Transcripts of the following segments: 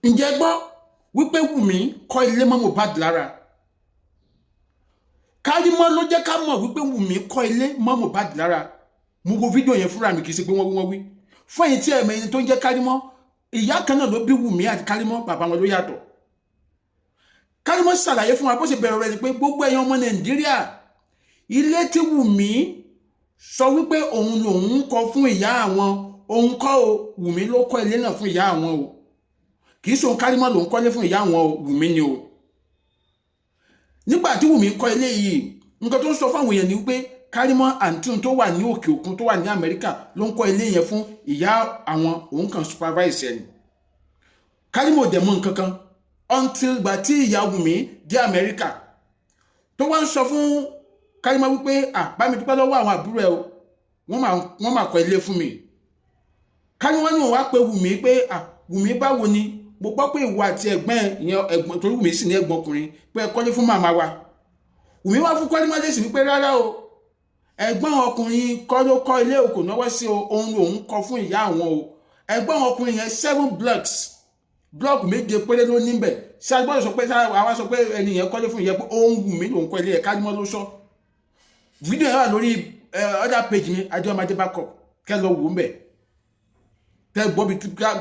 ǹjẹ́ gbọ́ wípé Wùmí kọ́ ilé mọ́ Mohbad lára. Karimo ló jẹ́ ká mọ̀ wípé Wùmí kọ́ ilé mọ́ Mohbad lára. Mo wo fídíò yẹn fúnra mi kì í ṣe pé wọ́n wí. Fún ẹ̀yin tí ẹ̀mọ ẹni tó ń jẹ́ Karimo, ìyá kan náà ló bí Wùmí àti Karimo, bàbá wọn ló yàtọ̀. Karimo ṣàlàyé fún wa bó ṣe bẹ̀rẹ̀ rẹ̀ ni pé gbogbo ẹ̀yin ọmọ Nàìjíríà, ilé tí Wùmí sọ wípé òun lòun kọ́ fún ìyá àwọn, òun kọ́ o, Wùmí ló kọ́ ilé náà fún ìyá àwọn o. Kì í ṣe òun Karimo lòun kọ́lé fún ìyá àwọn o, Wùmí ni o. Nígbà tí Wùmí kọ́ ilé yìí, nǹkan tó ń sọ fáwọn èèyàn ni wípé Karimo àǹtí tó wà ní òkè òkun tó wà ní Amẹ́ríkà ló ń kọ́ ilé yẹn fún ìyá àwọn, òun kan supervise ẹni. Karimo dẹ̀ mọ̀ nǹkan kan until gbà tí ìyá Wùmí dé Amẹ́ríkà tó wá ń sọ fún Karimo wípé bá mi dúpẹ́ lọ́wọ́ àwọn àbúrò ẹ o, wọ́n máa kọ́ ilé fún mi. Karimo ní òun wá pé Wùmí pé Wùmí báwo ni, mo gbọ́ pé ìwọ àti ẹ̀gbọ́n ìyẹn ẹ̀gbọ́n torí Wùmí sì ní ẹ̀gbọ́n ọkùnrin pé ẹ kọ́lé fún màmá wa. Wùmí wá fún Karimo lésì wípé rárá o, ẹ̀gbọ́n ọkùnrin kọ́ ló kọ́ ilé o, kò náwó sí o, òun lòun kọ́ fún ìyá àwọn o. Ẹ̀gbọ́n ọkùnrin yẹn 7 blocks, block méje péré ló níbẹ̀. Ṣé a gbọ́dọ̀ sọ pé àwa sọ pé ẹni yẹn kọ́lé fún ìyá pé òun Wùmí lòun kọ́ ilé ẹ̀, Karimo ló sọ. Fídíò yẹn wà lórí other page mi Adéọmọdé backup, kẹ́ lọ wò ń bẹ̀, kẹ́ gbọ́ bí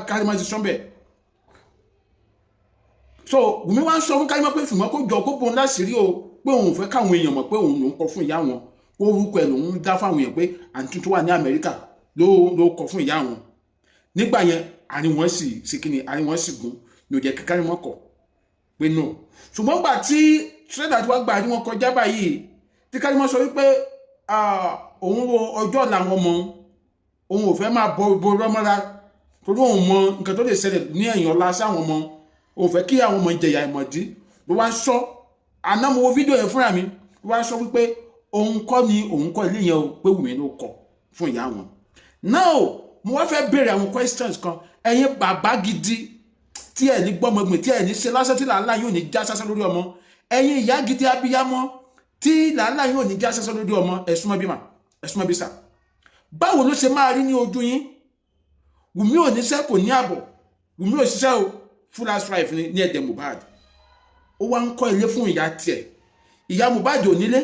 Karimo ti sọ ń bẹ̀. So Wùmí wá ń sọ fún Karimo pé ṣùgbọ́n kó jọ kó bọ́n láṣìírí o, pé òun fẹ́ káwọn èèyàn mọ̀ pé òun lòun kọ́ fún ìyá wọn, ó orúkọ ẹ̀ lòun dá fáwọn èèyàn pé àǹtí tó wà ní Amẹ́ríkà ló kọ́ fún ìyá wọn. Nígbà yẹn àní wọ́n sì ṣe kíni, àní wọ́n sì gún ní ó jẹ́ kí Karimo kọ̀ pé no. Ṣùgbọ́n gbà tí trader tí wọ́n gbà ní wọn kọjá báyìí tí Karimo sọ wípé òun wo ọjọ́ ọ̀la wọn mọ, òun ò fẹ́ máa bo rọ́mọ́ra torí òun mọ nǹkan tó lè ṣẹlẹ̀ ní ẹ̀yìn ọ̀la sáwọn ọmọ, òun fẹ́ kí àwọn ọmọ ìjẹyà ìmọ̀dí ló wá ń sọ. Àná mo wo fídíò yẹn fúnra mi, ló wá ń sọ wípé òun kọ́ ni òun kọ́ ilé yẹn o, pé Wùmí ló kọ́ fún ìyá wọn. Now mo wá fẹ́ béèrè àwọn questions kan. Ẹ̀yin bàbá gidi tí ẹ̀ ní gbọ́mọgbìn, tí ẹ̀ ní ṣe lásán tí làálàá yóò ní já sásán lórí ọmọ, ẹ̀yin ìyá gidi abiyamọ tí làálàá yóò ní já sásán lórí ọmọ, ẹ̀sùn mọ́ bí mà, ẹ̀sùn mọ́ bí sà. Báwo ló ṣe máa rí ní ojú yín? Wùmí ò níṣẹ́ kò ní àbọ̀, Wùmí ò ṣiṣẹ́ o, full house wife ní ẹ̀dẹ̀ Mohbad. Ó wá ń kọ́ ilé fún ìyá tiẹ̀. Ìyá Mohbad ò nílé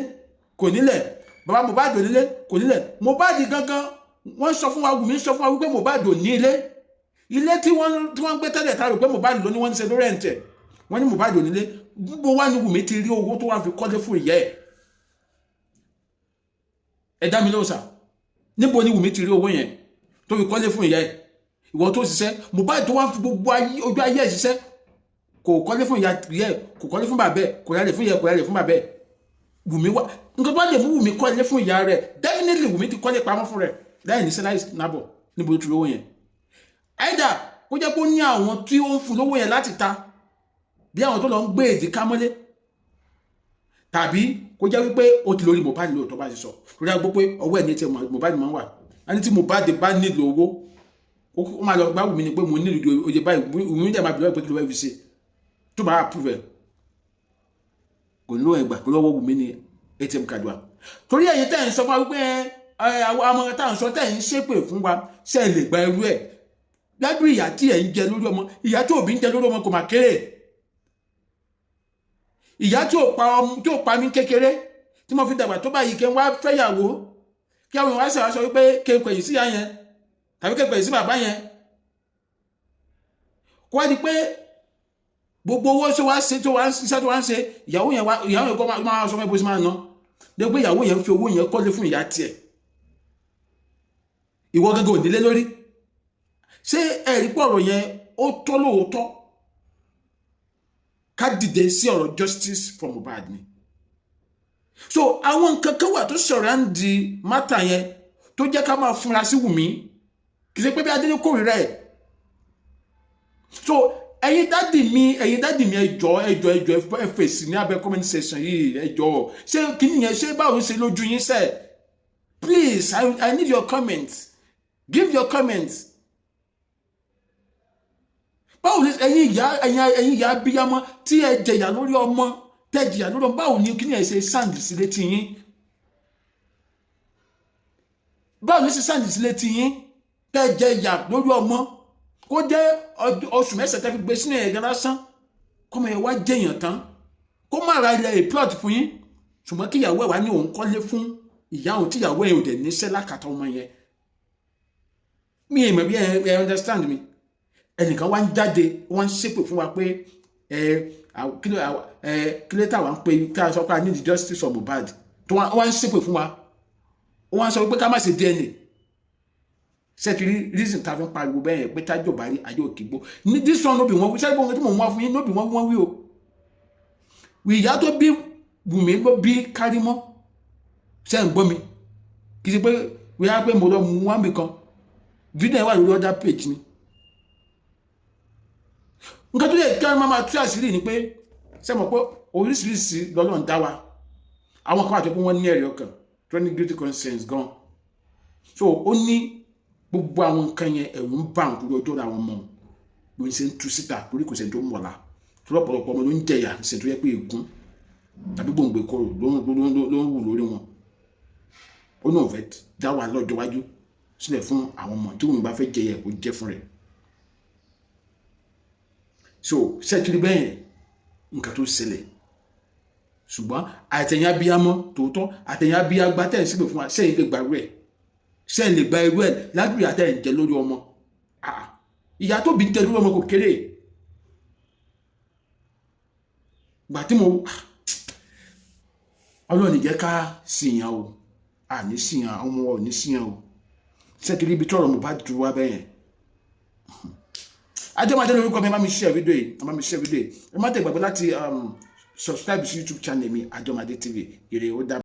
kò nílẹ̀, bàbá Mohbad ò nílé kò nílẹ̀. Mohbad gangan wọ́n sọ fún wa, Wùmí sọ fún wa wípé Mohbad ò ní ilé tí wọ́n gbé tẹ́lẹ̀ tá rò pé Mohbad ló ní wọ́n ń ṣe lórí ẹ̀ǹtẹ̀, wọ́n ní Mohbad ò nílé. Gbogbo wa ni Wùmí ti rí owó tó wá fi kọ́lé fún ìyá ẹ̀. Ẹ dá mi lóhùn sà, níbo ni Wùmí ti rí owó yẹn tó fi kọ́lé fún ìyá ẹ̀? Ìwọ tó ṣiṣẹ́, Mohbad tó wá fi gbogbo ojú ayé ẹ̀ ṣiṣẹ́, kò kọ́lé fún ìyá ẹ̀, kò kọ́lé fún bàbá ẹ̀, kò rálẹ̀ fún ìyá ẹ̀, kò rálẹ̀ fún bàbá ẹ̀. Wùmí wá nǹkan bá lè mú Wùmí kọ́lé fún ìyá rẹ̀, definitely Wùmí ti kọ́lé pamọ́ fún rẹ̀ láì níṣẹ́ láì nábọ̀. Níbo ló ti lówó yẹn? Ẹ̀dà kó jẹ́ pé ó ní àwọn tí ó ń fún lówó yẹn láti ta, bí àwọn tó lọ ń gbé èdè kámọ́lé, tàbí kó jẹ́ wípé ó ti lórí Mohbad lóòótọ́ bá ti sọ, lórí agbó pé ọwọ́ ẹ̀ ní ti Mohbad máa ń wà. Ẹni tí Mohbad bá nílò owó, ó máa lọ gbá Wùmí ni pé mo nílò oye báyìí, Wùmí dẹ̀ máa bẹ̀rẹ̀ pé kí ló fẹ́ fi ṣe tó bá approve ẹ̀, kò ní lóun ẹgbà pé lọ́wọ́ Wùmí ni ATM card wa. Torí ẹ̀yin tẹ́ ń sọ fún wa wípé àwọn amọ̀ràn táwọn sọ tẹ́ ń ṣépè fún wa, ṣe lè gba irú ẹ̀ ládùú ìyá tí ẹ̀ ń jẹ lórí ọmọ. Ìyá tí òbí ń jẹ lórí ọmọ kò máa kéré. Ìyá tí ò pa mí kékeré tí mo fi dàgbà tó báyìí kí n wá fẹ́yàwó, kí àwọn ìwà sọ wípé kéèkó yìí sí ìyá yẹn tàbí kéèkó yìí sí bàbá yẹn, kó wá di pé gbogbo owó tó wá ṣe, tó wá ṣiṣẹ́ tó wá ń ṣe, ìyàwó yẹn kọ́ máa sọ fún ẹbí ó sì máa ná, dé pé ìyàwó yẹn fi owó yẹn kọ́lé fún ìyá tiẹ̀. Ìwọ gẹ́gẹ́ òdílé lórí. Ṣé ẹ̀rí pọ̀ ọ̀rọ̀ yẹn ó tọ́ lóòótọ́ ká dìde sí ọ̀rọ̀ justice for Mohbad ni? So àwọn nǹkan kan wà tó surround the matter yẹn tó jẹ́ ká máa fúnra sí Wùmí, kì í ṣe pé bí Adé ní kórìíra ẹ̀. So ẹ̀yin dádì mi ẹjọ́ ẹ fèsì ní abẹ́ comment section yìí ẹjọ́. Ṣé kíni yẹn, ṣé báwo ṣe lójú yín sẹ́? Please, I need your comments. Give your comments. Báwo ni ẹ̀yin ìyá abiyamọ tí ẹ jẹ̀yà lórí ọmọ, tẹ́ jìyà lórí ọmọ, báwo ni kíni ẹ ṣe sand sí létí yín? Báwo ni ṣe sand sí létí yín tẹ́ jẹ̀yà lórí ọmọ? kó jẹ́ oṣù mẹ́sàn-án tẹ́ fi gbé sínú ẹ̀gán lásán kọ́mọ ẹ̀ wá jẹ̀yàn tán kó má ra ilẹ̀ plot fún yín ṣùgbọ́n kí ìyàwó ẹ̀ wá ní òun kọ́lé fún ìyá òun tí ìyàwó ẹ̀ ò dẹ̀ níṣẹ́ lákàtà ọmọ yẹn. mi ì mọ̀ bí ẹ understand mi. ẹnìkan wá ń jáde wọ́n ń ṣépè fún wa pé kílé táwa ń pe ká sọ pé I need justice for Mohbad tó wọ́n ń ṣépè fún wa wọ́n sọ pé ká má ṣe DNA ṣẹ́kiri reason ta fi ń pariwo bẹ́ẹ̀ pé tájò bá rí ayé òkè gbó ní this one nóbì wọn wí sẹ́yìn bóun tí mò ń wá fún yín nóbì wọn wí o ìyá tó bí Wùmí ló bí Kárímọ́ ṣe ń gbọ́ mi kì í ṣe pé wíyá pé mo lọ mú wá mi kan fídíò ẹ̀ wà lórí other page ni nǹkan tó lè kí wọ́n máa tú àṣírí ni pé ṣe mọ̀ pé oríṣiríṣi lọ́nà ń dá wa àwọn kan àti pé wọ́n ní ẹ̀rí ọkàn tó ní guilty conscience gan so ó ní gbogbo àwọn nǹkan yẹn ẹ̀rù ń bá nǹkan ọjọ́ àwọn ọmọ ló ń ṣe ń tú síta torí kò sẹ́ni tó ń mọ̀lá tó lọ́pọ̀lọpọ̀ ọmọ ló ń jẹ̀yà ṣe tó yẹ pé ègún tàbí gbòǹgbè kọrò ló ń wù lórí wọn ó náà fẹ́ dá wa lọ́jọ́ wájú sílẹ̀ fún àwọn ọmọ tí wọn bá fẹ́ jẹyẹ kó jẹ́ fún rẹ̀ so ṣẹ́kiri bẹ́ẹ̀ nǹkan tó ṣẹlẹ̀ ṣùgbọ́n àtẹ̀yìn abiyamọ tòótọ́ àtẹ̀yìn abiyagbá tẹ̀ ń síbẹ̀ fún wa sẹ́yìn lè gbàrú ẹ̀ sẹ́yìn lè gba irú ẹ̀ ládùúgbò àtẹ̀yìn jẹ lórí ọmọ ìyá tó bí ń tẹ lórí ọmọ kò kéré gbà tí mo ọlọ́ọ̀nì jẹ́ ká síyàn o àní síyàn ọmọ ò ní síyàn o ṣẹ́kiri ibi tọ́rọ̀ Mohbad dúró wá bẹ́yẹn adémọdé lórúkọ mi ẹ má mi share fídíò yìí ẹ má tẹ gbàgbé láti subscribe sí YouTube channel mi Ajomade TV ire ó dá.